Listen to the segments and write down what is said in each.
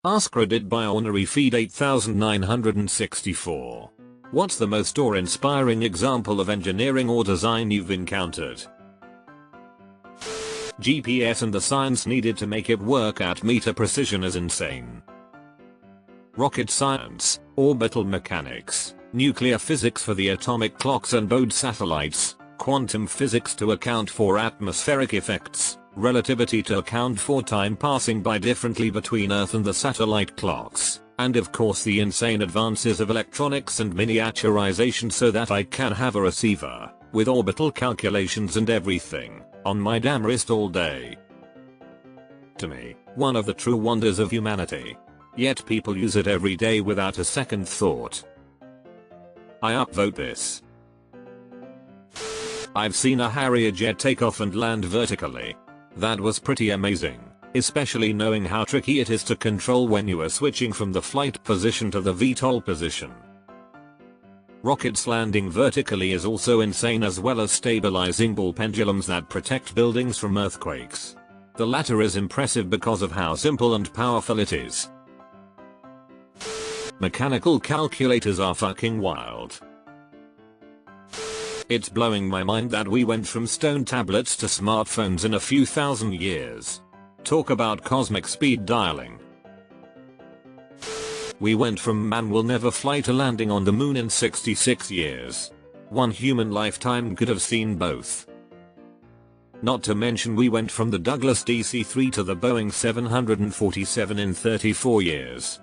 AskReddit Binary Feed 8964. What's the most awe-inspiring example of engineering or design you've encountered? GPS and the science needed to make it work at meter precision is insane. Rocket science, orbital mechanics, nuclear physics for the atomic clocks and bode satellites, quantum physics to account for atmospheric effects, relativity to account for time passing by differently between Earth and the satellite clocks, and of course the insane advances of electronics and miniaturization so that I can have a receiver, with orbital calculations and everything, on my damn wrist all day. To me, one of the true wonders of humanity. Yet people use it every day without a second thought. I upvote this. I've seen a Harrier jet take off and land vertically. That was pretty amazing, especially knowing how tricky it is to control when you are switching from the flight position to the VTOL position. Rockets landing vertically is also insane, as well as stabilizing ball pendulums that protect buildings from earthquakes. The latter is impressive because of how simple and powerful it is. Mechanical calculators are fucking wild. It's blowing my mind that we went from stone tablets to smartphones in a few thousand years. Talk about cosmic speed dialing. We went from man will never fly to landing on the moon in 66 years. One human lifetime could have seen both. Not to mention we went from the Douglas DC-3 to the Boeing 747 in 34 years.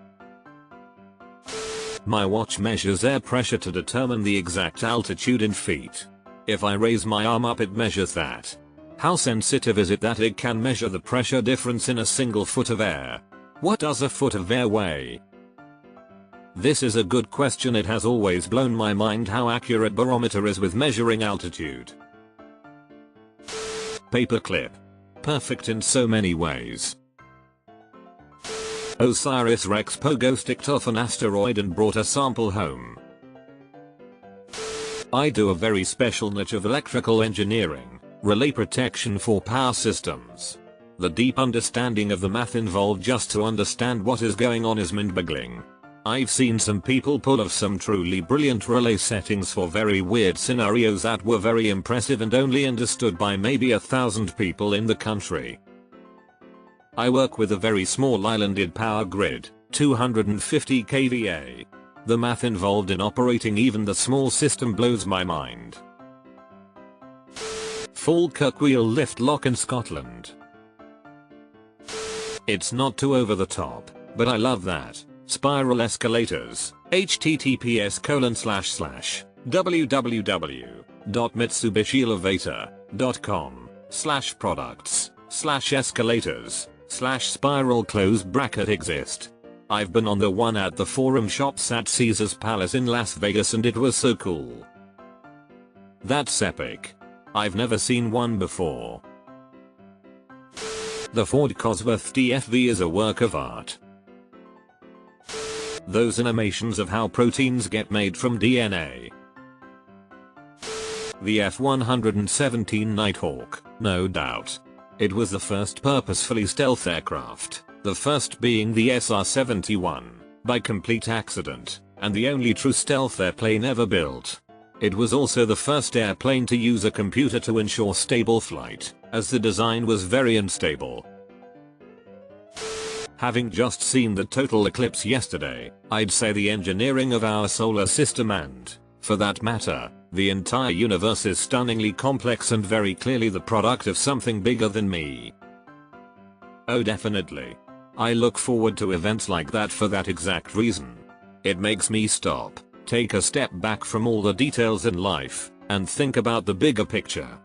My watch measures air pressure to determine the exact altitude in feet. If I raise my arm up, it measures that. How sensitive is it that it can measure the pressure difference in a single foot of air? What does a foot of air weigh? This is a good question. It has always blown my mind how accurate barometer is with measuring altitude. Paperclip. Perfect in so many ways. OSIRIS-REx pogo sticked off an asteroid and brought a sample home. I do a very special niche of electrical engineering, relay protection for power systems. The deep understanding of the math involved just to understand what is going on is mind-boggling. I've seen some people pull off some truly brilliant relay settings for very weird scenarios that were very impressive and only understood by maybe 1,000 people in the country. I work with a very small islanded power grid, 250 kVA. The math involved in operating even the small system blows my mind. Falkirk wheel lift lock in Scotland. It's not too over the top, but I love that. Spiral escalators, https://www.mitsubishielevator.com/products/escalators/spiral close bracket exist. I've been on the one at the Forum Shops at Caesar's Palace in Las Vegas and it was so cool. That's epic. I've never seen one before. The Ford Cosworth DFV is a work of art. Those animations of how proteins get made from DNA. The F-117 Nighthawk, no doubt. It was the first purposefully stealth aircraft, the first being the SR-71, by complete accident, and the only true stealth airplane ever built. It was also the first airplane to use a computer to ensure stable flight, as the design was very unstable. Having just seen the total eclipse yesterday, I'd say the engineering of our solar system and, for that matter, the entire universe is stunningly complex and very clearly the product of something bigger than me. Oh, definitely. I look forward to events like that for that exact reason. It makes me stop, take a step back from all the details in life, and think about the bigger picture.